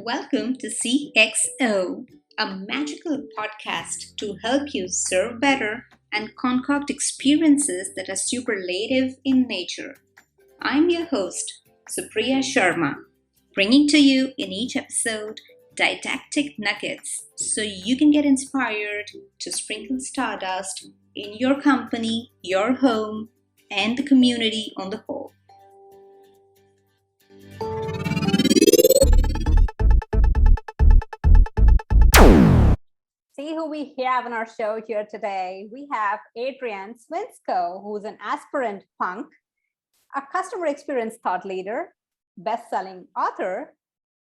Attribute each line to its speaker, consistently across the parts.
Speaker 1: Welcome to CXO, a magical podcast to help you serve better and concoct experiences that are superlative in nature. I'm your host, Supriya Sharma, bringing to you in each episode didactic nuggets so you can get inspired to sprinkle stardust in your company, your home, and the community on the whole.
Speaker 2: See who we have on our show here today. We have Adrian Swinscoe, who's an aspirant punk, a customer experience thought leader, best-selling author,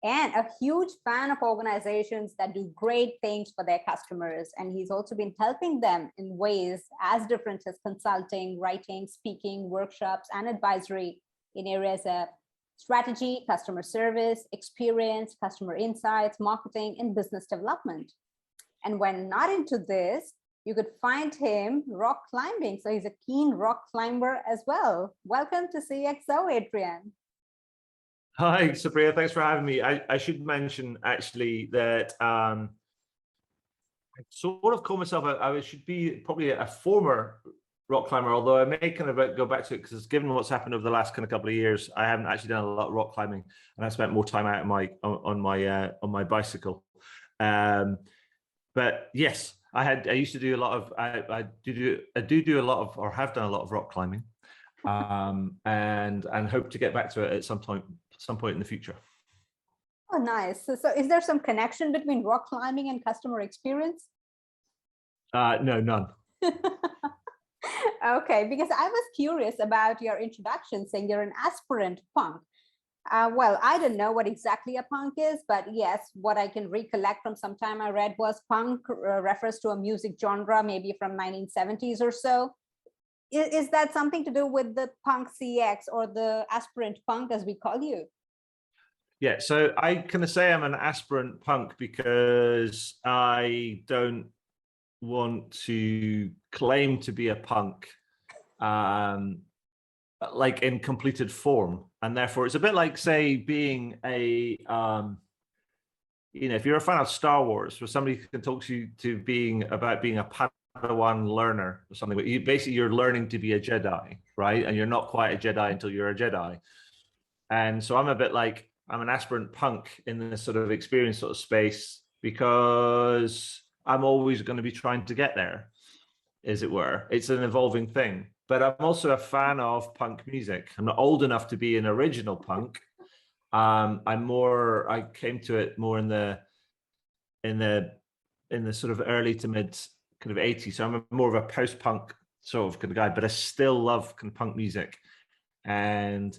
Speaker 2: and a huge fan of organizations that do great things for their customers. And he's also been helping them in ways as different as consulting, writing, speaking, workshops, and advisory in areas of strategy, customer service, experience, customer insights, marketing, and business development. And when not into this, you could find him rock climbing. So he's a keen rock climber as well. Welcome to CXO, Adrian.
Speaker 3: Hi, Supriya. Thanks for having me. I should mention actually that I sort of call myself, I should be probably a former rock climber, although I may kind of go back to it because given what's happened over the last kind of couple of years, I haven't actually done a lot of rock climbing and I spent more time out on my bicycle. But yes, I used to do a lot of, I do a lot of, or have done a lot of rock climbing, and hope to get back to it at some point in the future.
Speaker 2: Oh, nice. So is there some connection between rock climbing and customer experience?
Speaker 3: No, none.
Speaker 2: Okay, because I was curious about your introduction saying you're an aspirant punk. Well, I don't know what exactly a punk is, but yes, what I can recollect from some time I read was punk refers to a music genre, maybe from 1970s or so. Is that something to do with the punk CX or the aspirant punk, as we call you?
Speaker 3: Yeah, so I kind of say I'm an aspirant punk because I don't want to claim to be a punk like in completed form, and therefore it's a bit like, say, being a if you're a fan of Star Wars, where somebody can talk to you being a Padawan learner or something, but you're learning to be a Jedi, right? And you're not quite a Jedi until you're a Jedi. And so I'm a bit like, I'm an aspirant punk in this sort of experience sort of space because I'm always going to be trying to get there, as it were. It's an evolving thing. But I'm also a fan of punk music. I'm not old enough to be an original punk. I came to it more in the sort of early to mid kind of 80s. So I'm more of a post-punk sort of kind of guy, but I still love kind of punk music. And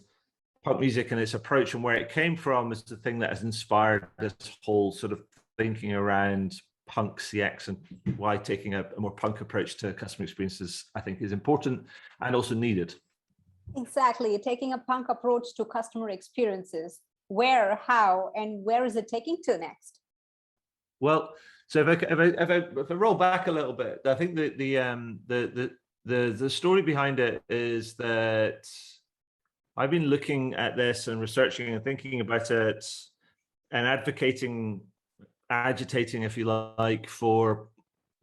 Speaker 3: punk music and its approach and where it came from is the thing that has inspired this whole sort of thinking around punk CX and why taking a more punk approach to customer experiences, I think, is important and also needed.
Speaker 2: Exactly. Taking a punk approach to customer experiences. Where, how, and where is it taking to next?
Speaker 3: Well, so if I roll back a little bit, I think that the story behind it is that I've been looking at this and researching and thinking about it and agitating, if you like, for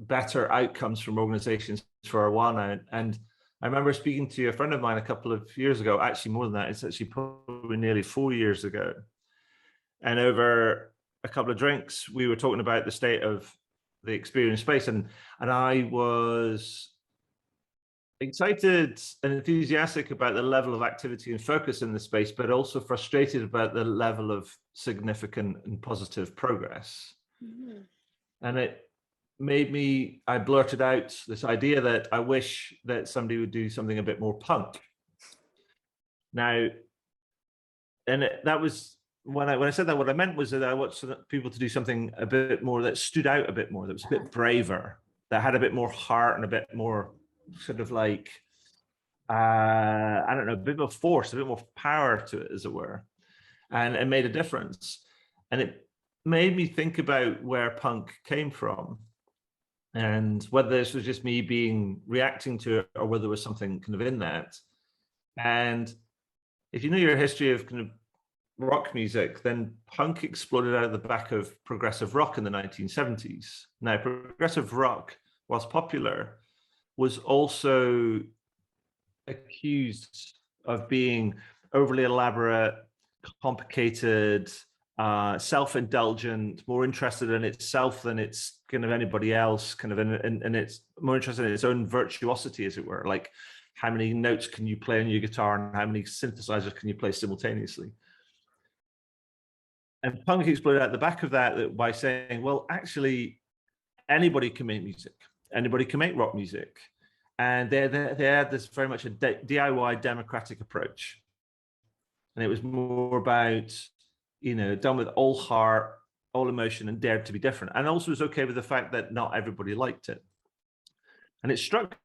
Speaker 3: better outcomes from organizations for a while now. And I remember speaking to a friend of mine a couple of years ago, actually more than that, it's actually probably nearly 4 years ago. And over a couple of drinks, we were talking about the state of the experience space. And I was excited and enthusiastic about the level of activity and focus in the space, but also frustrated about the level of significant and positive progress. Mm-hmm. And it made I blurted out this idea that I wish that somebody would do something a bit more punk. Now, that was when I said that, what I meant was that I wanted people to do something a bit more that stood out a bit more, that was a bit braver, that had a bit more heart and a bit more sort of like, I don't know, a bit more force, a bit more power to it, as it were. And it made a difference. And it made me think about where punk came from and whether this was just me reacting to it or whether there was something kind of in that. And if you know your history of kind of rock music, then punk exploded out of the back of progressive rock in the 1970s. Now, progressive rock, whilst popular, was also accused of being overly elaborate, complicated, self-indulgent, more interested in itself than it's kind of anybody else, kind of and it's more interested in its own virtuosity, as it were. Like, how many notes can you play on your guitar and how many synthesizers can you play simultaneously? And punk exploded at the back of that by saying, well, actually, anybody can make music. Anybody can make rock music. And they had this very much a DIY democratic approach. And it was more about, done with all heart, all emotion, and dared to be different. And also was okay with the fact that not everybody liked it. And it struck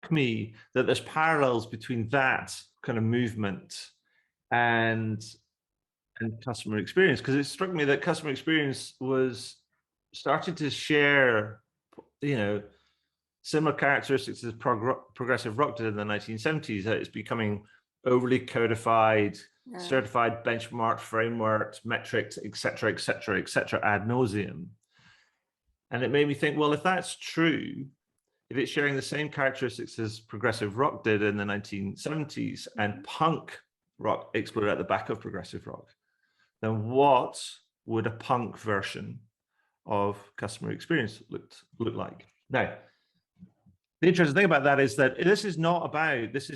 Speaker 3: me that there's parallels between that kind of movement and customer experience, because it struck me that customer experience was starting to share, similar characteristics as progressive rock did in the 1970s. That it's becoming overly codified, certified, benchmarked, frameworked, metrics, etc., ad nauseum. And it made me think, well, if that's true, if it's sharing the same characteristics as progressive rock did in the 1970s, and punk rock exploded at the back of progressive rock, then what would a punk version of customer experience look like? Now, the interesting thing about that is that this is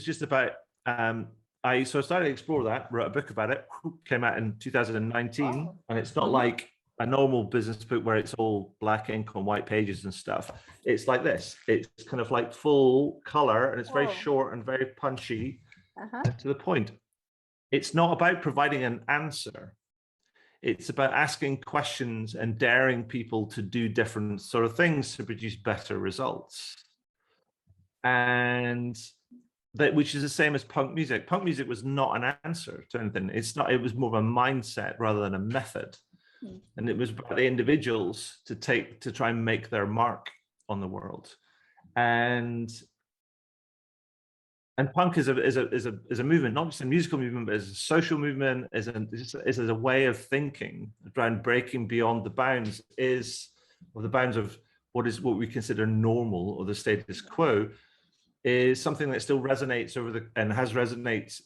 Speaker 3: just about, I started to explore that, wrote a book about it, came out in 2019, and it's not like a normal business book where it's all black ink on white pages and stuff. It's like this. It's kind of like full color, and it's very short and very punchy and to the point. It's not about providing an answer. It's about asking questions and daring people to do different sort of things to produce better results. And that, which is the same as punk music. Punk music was not an answer to anything. It was more of a mindset rather than a method. And it was about the individuals to try and make their mark on the world. And punk is a movement, not just a musical movement, but as a social movement, as a way of thinking around breaking beyond the bounds of what we consider normal or the status quo, is something that still resonates and has resonated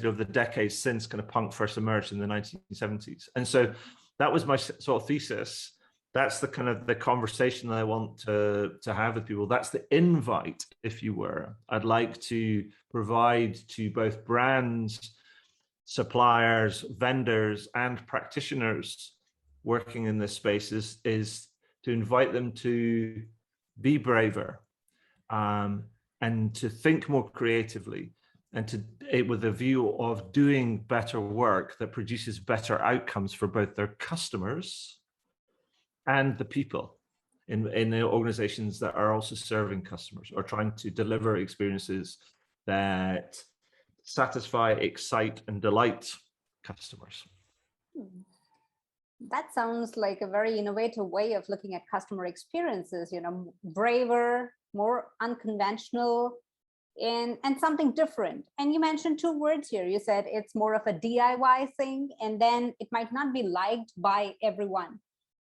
Speaker 3: over the decades since kind of punk first emerged in the 1970s. And so that was my sort of thesis. That's the kind of the conversation that I want to have with people. That's the invite, if you were. I'd like to provide to both brands, suppliers, vendors, and practitioners working in this space is to invite them to be braver, and to think more creatively, and with a view of doing better work that produces better outcomes for both their customers and the people in the organizations that are also serving customers or trying to deliver experiences that satisfy, excite, and delight customers.
Speaker 2: That sounds like a very innovative way of looking at customer experiences, braver, more unconventional, and something different. And you mentioned two words here. You said it's more of a DIY thing, and then it might not be liked by everyone.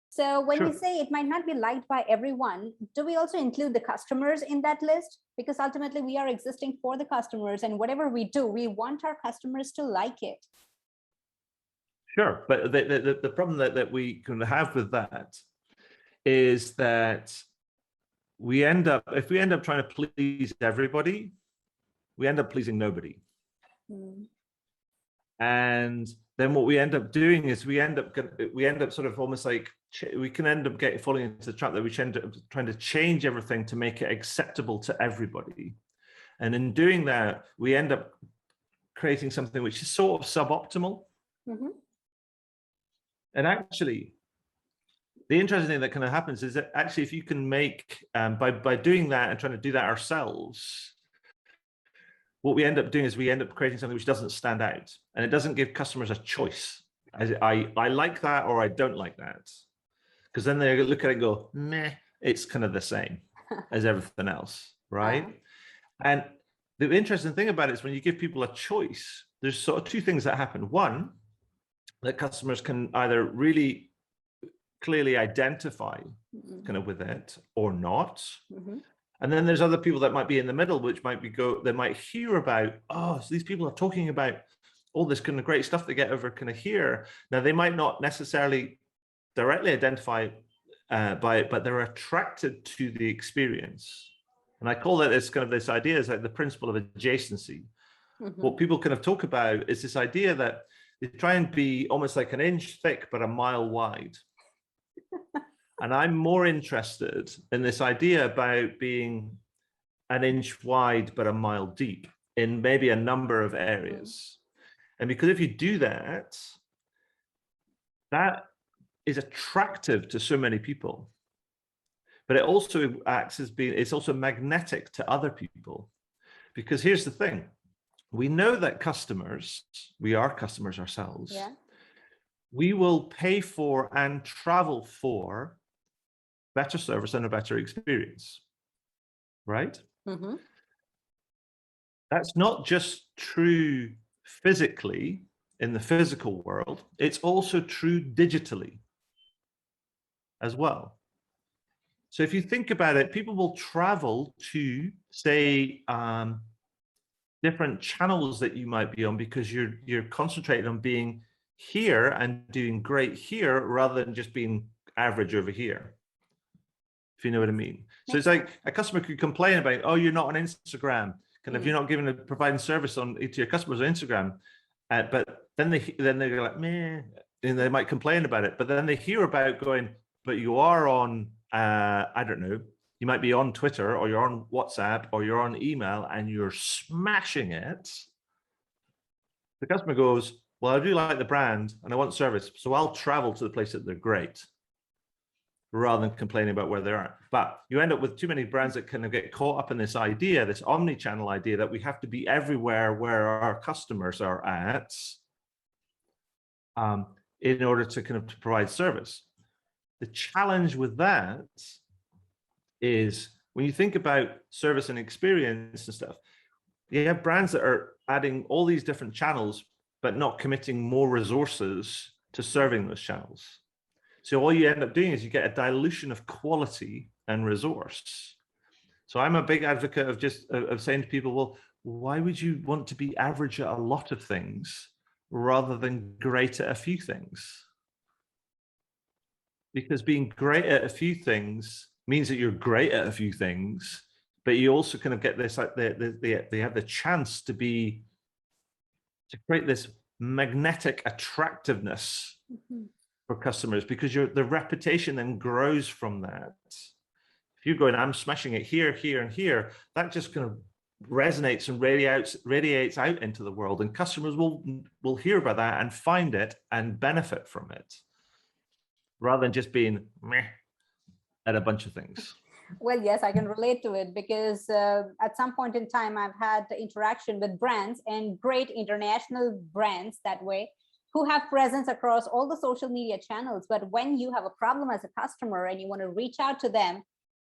Speaker 2: So when we say it might not be liked by everyone, do we also include the customers in that list? Because ultimately we are existing for the customers, and whatever we do, we want our customers to like it.
Speaker 3: Sure, but the problem that we can have with that is that if we end up trying to please everybody, we end up pleasing nobody. And then what we end up doing is we end up sort of almost like, we can end up falling into the trap that we end up trying to change everything to make it acceptable to everybody. And in doing that, we end up creating something which is sort of suboptimal. And actually, the interesting thing that kind of happens is that actually, if you can make, by doing that and trying to do that ourselves, what we end up doing is we end up creating something which doesn't stand out, and it doesn't give customers a choice. I like that or I don't like that. Because then they look at it and go, meh, it's kind of the same as everything else, right? And the interesting thing about it is when you give people a choice, there's sort of two things that happen. One, that customers can either really clearly identify kind of with it or not. And then there's other people that might be in the middle, which might be they might hear about, oh, so these people are talking about all this kind of great stuff they get over kind of here. Now, they might not necessarily directly identify by it, but they're attracted to the experience. And I call that this kind of this idea is like the principle of adjacency. What people kind of talk about is this idea that they try and be almost like an inch thick, but a mile wide. And I'm more interested in this idea about being an inch wide, but a mile deep in maybe a number of areas. And because if you do that, that is attractive to so many people. But it also acts as being, it's also magnetic to other people. Because here's the thing, we know that customers, we are customers ourselves,
Speaker 2: Yeah.
Speaker 3: We will pay for and travel for better service and a better experience, right? That's not just true physically in the physical world, it's also true digitally as well. So if you think about it, people will travel to, say, different channels that you might be on because you're concentrating on being here and doing great here rather than just being average over here, if you know what I mean. So it's like a customer could complain about, oh, you're not on Instagram, kind of, you're not providing service to your customers on Instagram, but then they're like, meh, and they might complain about it, but then they hear about going, but you are on, I don't know, you might be on Twitter or you're on WhatsApp or you're on email and you're smashing it. The customer goes, well, I do like the brand and I want service, so I'll travel to the place that they're great rather than complaining about where they are. But you end up with too many brands that kind of get caught up in this idea, this omni-channel idea that we have to be everywhere where our customers are at in order to kind of provide service. The challenge with that is when you think about service and experience and stuff, you have brands that are adding all these different channels, but not committing more resources to serving those channels. So all you end up doing is you get a dilution of quality and resource. So I'm a big advocate of saying to people, well, why would you want to be average at a lot of things rather than great at a few things? Because being great at a few things means that you're great at a few things, but you also kind of get this, like they have the chance to create this magnetic attractiveness for customers, because the reputation then grows from that. If you're going, I'm smashing it here, here, and here, that just kind of resonates and radiates out into the world, and customers will hear about that and find it and benefit from it, rather than just being meh at a bunch of things.
Speaker 2: Well, yes, I can relate to it because at some point in time, I've had interaction with brands and great international brands that way, who have presence across all the social media channels. But when you have a problem as a customer and you want to reach out to them,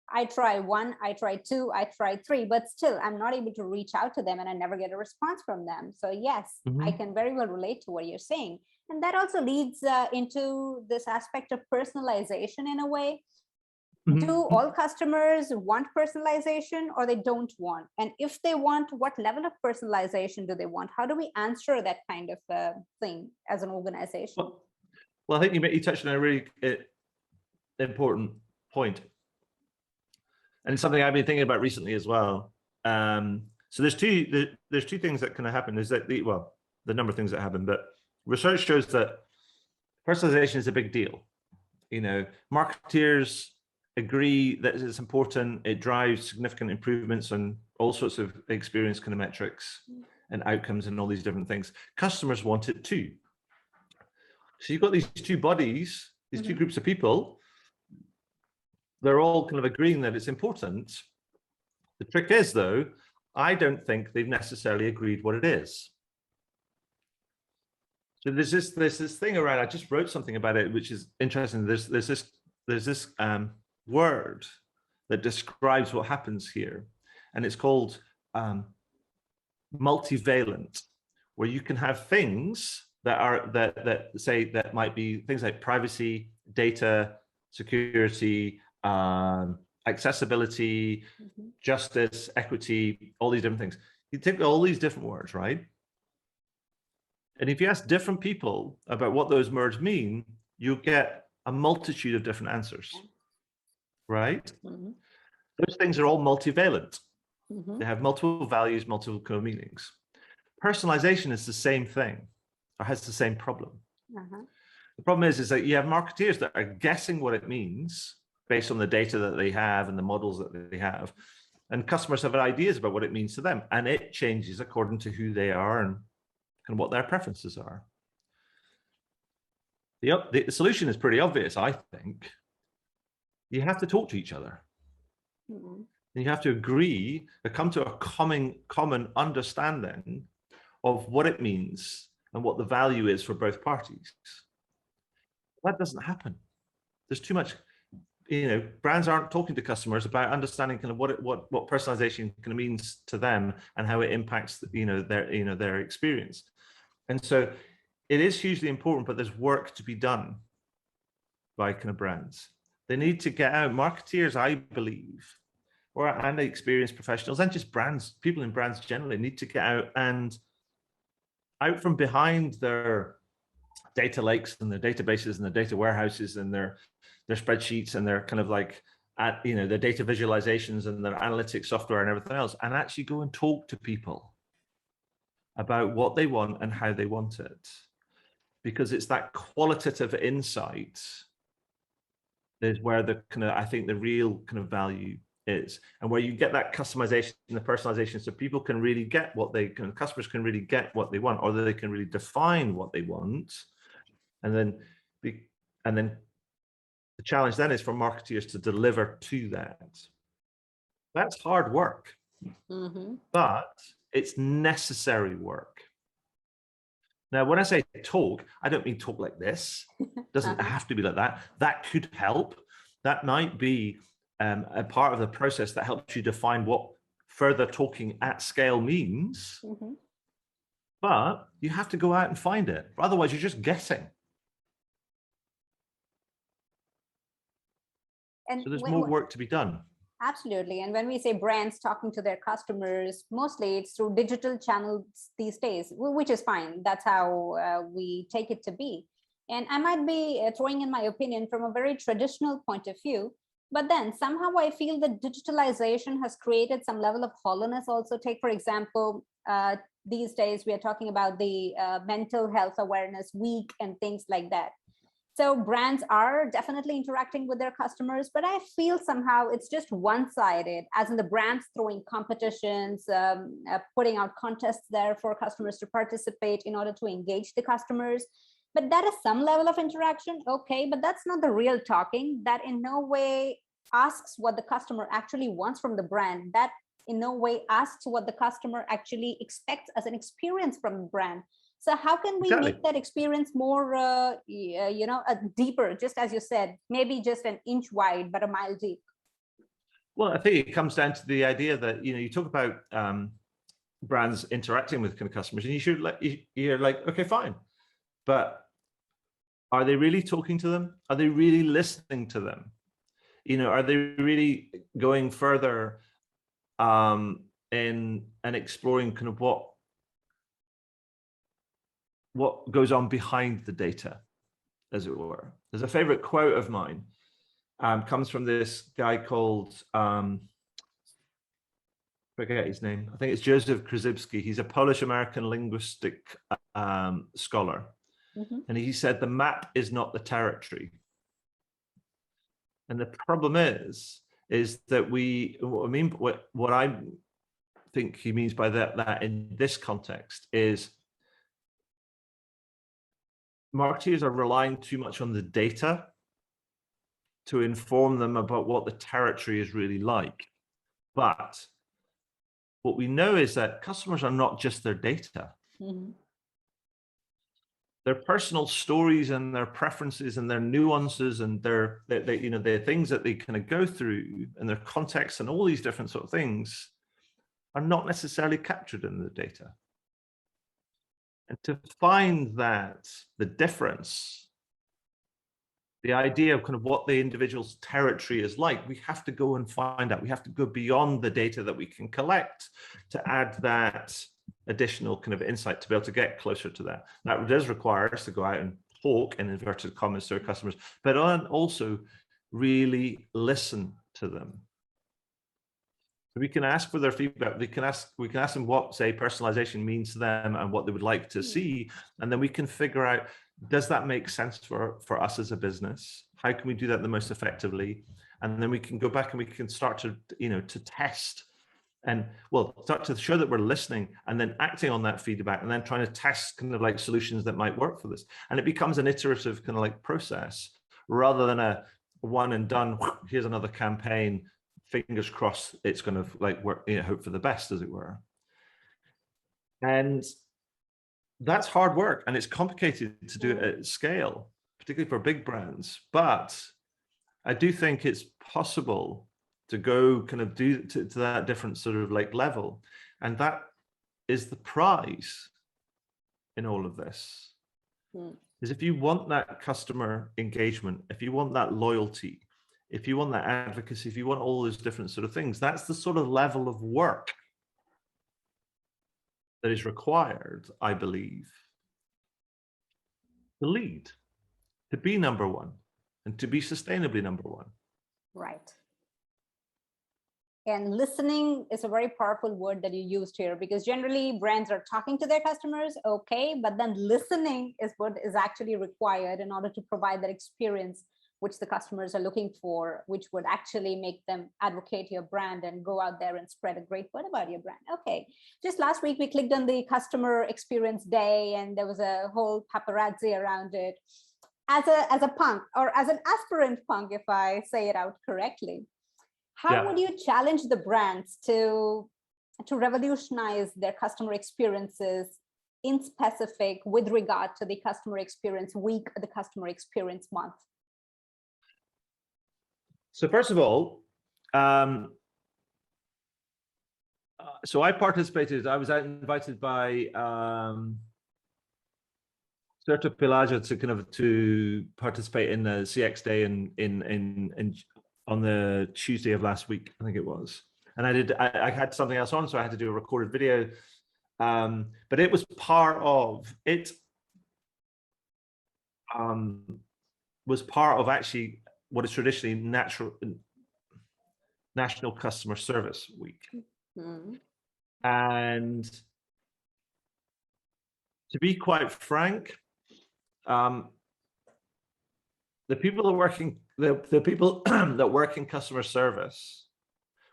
Speaker 2: I try 1, I try 2, I try 3, but still I'm not able to reach out to them and I never get a response from them. So yes, I can very well relate to what you're saying. And that also leads into this aspect of personalization in a way. Do all customers want personalization or they don't want? And if they want, what level of personalization do they want? How do we answer that kind of thing as an organization?
Speaker 3: Well, I think you touched on a really important point. And it's something I've been thinking about recently as well. So there's two things that kind of happen. Is that the number of things that happen, but research shows that personalization is a big deal. You know, marketeers agree that it's important. It drives significant improvements on all sorts of experience kind of metrics and outcomes and all these different things. Customers want it too. So you've got these two bodies, these two groups of people. They're all kind of agreeing that it's important. The trick is, though, I don't think they've necessarily agreed what it is. So there's this thing around. I just wrote something about it, which is interesting. There's this word that describes what happens here, and it's called multivalent, where you can have things that are that might be things like privacy, data, security, accessibility, justice, equity, all these different things. You take all these different words, right? And if you ask different people about what those words mean, you'll get a multitude of different answers, right? Those things are all multivalent. They have multiple values, multiple meanings. Personalization is the same thing, or has the same problem. The problem is that you have marketeers that are guessing what it means based on the data that they have and the models that they have. And customers have ideas about what it means to them. And it changes according to who they are and what their preferences are. The solution is pretty obvious, I think. You have to talk to each other. And you have to agree to come to a common understanding of what it means and what the value is for both parties. That doesn't happen. There's too much, brands aren't talking to customers about understanding kind of what personalization kind of means to them and how it impacts their experience. And so it is hugely important, but there's work to be done by kind of brands. They need to get out. Marketeers, I believe, and experienced professionals, and just brands, people in brands generally, need to get out from behind their data lakes and their databases and their data warehouses and their spreadsheets and their kind of like their data visualizations and their analytics software and everything else, and actually go and talk to people about what they want and how they want it, because it's that qualitative insight is where I think the real kind of value is, and where you get that customization and the personalization, so people can really get customers can really get what they want, or they can really define what they want, and then the challenge then is for marketeers to deliver to that. That's hard work, but it's necessary work. Now, when I say talk, I don't mean talk like this. It doesn't have to be like that. That could help. That might be a part of the process that helps you define what further talking at scale means. But you have to go out and find it. Otherwise, you're just guessing.
Speaker 2: And
Speaker 3: so there's more work to be done.
Speaker 2: Absolutely. And when we say brands talking to their customers, mostly it's through digital channels these days, which is fine. That's how we take it to be. And I might be throwing in my opinion from a very traditional point of view, but then somehow I feel that digitalization has created some level of hollowness also. Take, for example, these days we are talking about the mental health awareness week and things like that. So brands are definitely interacting with their customers, but I feel somehow it's just one-sided, as in the brands throwing competitions, putting out contests there for customers to participate in order to engage the customers. But that is some level of interaction, okay, but that's not the real talking. That in no way asks what the customer actually wants from the brand. That in no way asks what the customer actually expects as an experience from the brand. So how can we make that experience more, deeper, just as you said, maybe just an inch wide, but a mile deep?
Speaker 3: Well, I think it comes down to the idea that, you talk about brands interacting with kind of customers, and you're like, okay, fine. But are they really talking to them? Are they really listening to them? Are they really going further in and exploring kind of what goes on behind the data, as it were? There's a favorite quote of mine, comes from this guy called, forget his name. I think it's Joseph Krzyzewski. He's a Polish-American linguistic scholar. And he said, the map is not the territory. And the problem is that what I think he means by that in this context is marketers are relying too much on the data to inform them about what the territory is really like. But what we know is that customers are not just their data. Their personal stories and their preferences and their nuances and their things that they kind of go through and their context and all these different sort of things are not necessarily captured in the data. And to find that, the difference, the idea of kind of what the individual's territory is like, we have to go and find out. We have to go beyond the data that we can collect to add that additional kind of insight to be able to get closer to that. That does require us to go out and talk in inverted commas to our customers, but also really listen to them. We can ask for their feedback. We can ask them what, say, personalization means to them and what they would like to see, and then we can figure out, does that make sense for us as a business? How can we do that the most effectively? And then we can go back and we can start to, to test and, well, start to show that we're listening and then acting on that feedback and then trying to test kind of like solutions that might work for this. And it becomes an iterative kind of like process rather than a one and done, here's another campaign, fingers crossed it's going to like work, hope for the best, as it were. And that's hard work, and it's complicated to do it at scale, particularly for big brands. But I do think it's possible to go kind of do to that different sort of like level. And that is the prize in all of this, is if you want that customer engagement, if you want that loyalty, if you want that advocacy, if you want all those different sort of things, that's the sort of level of work that is required, I believe, to lead, to be number one, and to be sustainably number one.
Speaker 2: Right. And listening is a very powerful word that you used here, because generally brands are talking to their customers, okay, but then listening is what is actually required in order to provide that experience which the customers are looking for, which would actually make them advocate your brand and go out there and spread a great word about your brand. Okay, just last week we clicked on the customer experience day and there was a whole paparazzi around it. As a punk, or as an aspirant punk, if I say it out correctly, how would you challenge the brands to revolutionize their customer experiences in specific with regard to the customer experience week or the customer experience month?
Speaker 3: So first of all, so I participated, I was invited by Sergio Pelagia to participate in the CX day on the Tuesday of last week, I think it was. And I had something else on, so I had to do a recorded video. But it was part of actually what is traditionally National Customer Service Week. And to be quite frank, the people that work in customer service,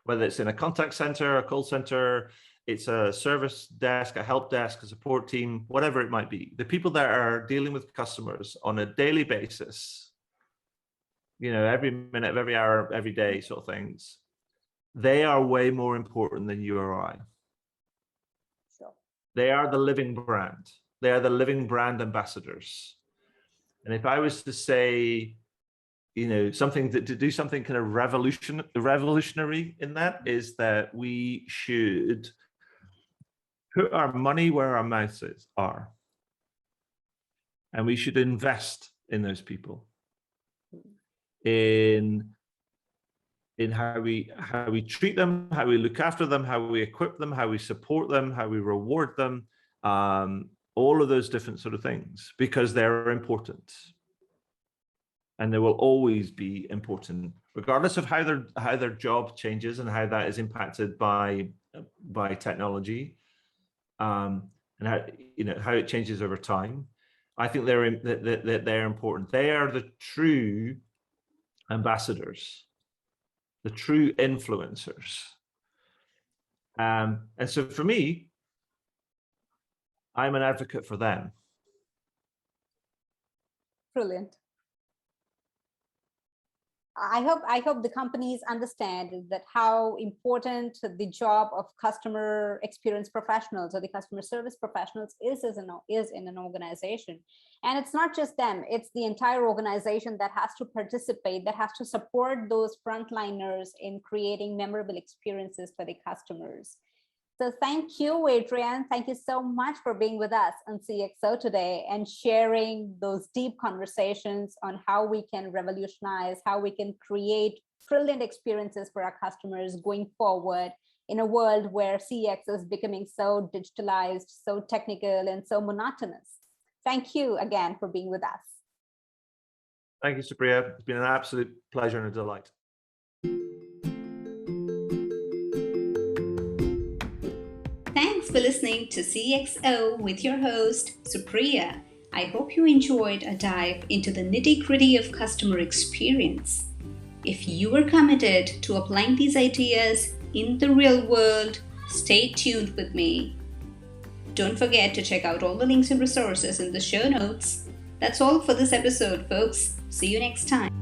Speaker 3: whether it's in a contact center, a call center, it's a service desk, a help desk, a support team, whatever it might be, the people that are dealing with customers on a daily basis, every minute, every hour, every day sort of things, they are way more important than you or I.
Speaker 2: Sure.
Speaker 3: They are the living brand. They are the living brand ambassadors. And if I was to say, something to do something kind of revolutionary in that, is that we should put our money where our mouths are, and we should invest in those people, in how we treat them, how we look after them, how we equip them, how we support them, how we reward them, all of those different sort of things, because they're important. And they will always be important, regardless of how their job changes and how that is impacted by technology, and how it changes over time. I think they're important. They are the true ambassadors, the true influencers. And so for me, I'm an advocate for them.
Speaker 2: Brilliant. I hope the companies understand that how important the job of customer experience professionals or the customer service professionals is in an organization. And it's not just them, it's the entire organization that has to participate, that has to support those frontliners in creating memorable experiences for the customers. So thank you, Adrian. Thank you so much for being with us on CXO today and sharing those deep conversations on how we can revolutionize, how we can create brilliant experiences for our customers going forward in a world where CX is becoming so digitalized, so technical, and so monotonous. Thank you again for being with us.
Speaker 3: Thank you, Supriya. It's been an absolute pleasure and a delight.
Speaker 1: Thanks for listening to CXO with your host, Supriya. I hope you enjoyed a dive into the nitty-gritty of customer experience. If you are committed to applying these ideas in the real world, stay tuned with me. Don't forget to check out all the links and resources in the show notes. That's all for this episode, folks. See you next time.